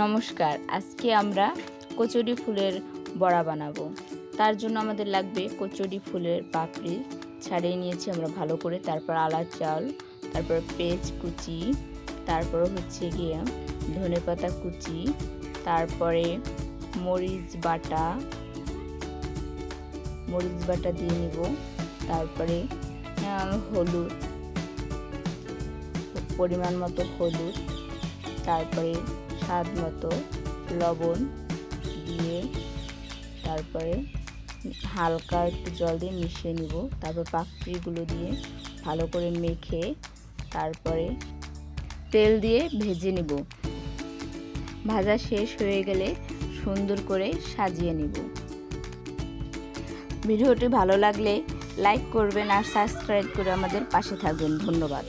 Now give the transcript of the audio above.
নমস্কার, আজকে আমরা কচুরি ফুলের বড়া বানাবো। তার জন্য আমাদের লাগবে কচুরি ফুলের পাপড়ি ছাড়িয়ে নিয়েছি আমরা ভালো করে, তারপর আলা চাল, তারপর পেঁয়াজ কুচি, তারপর হচ্ছে গিয়ে ধনেপাতা কুচি, তারপরে মরিচ বাটা দিয়ে নিব, তারপরে হলুদ, পরিমাণ মতো হলুদ, তারপরে স্বাদ মতো লবণ দিয়ে তারপরে হালকা একটু জল দিয়ে মিশিয়ে নিব। তারপর পাপড়িগুলো দিয়ে ভালো করে মেখে তারপরে তেল দিয়ে ভেজে নিব। ভাজা শেষ হয়ে গেলে সুন্দর করে সাজিয়ে নিব। ভিডিওটি ভালো লাগলে লাইক করবেন আর সাবস্ক্রাইব করে আমাদের পাশে থাকবেন। ধন্যবাদ।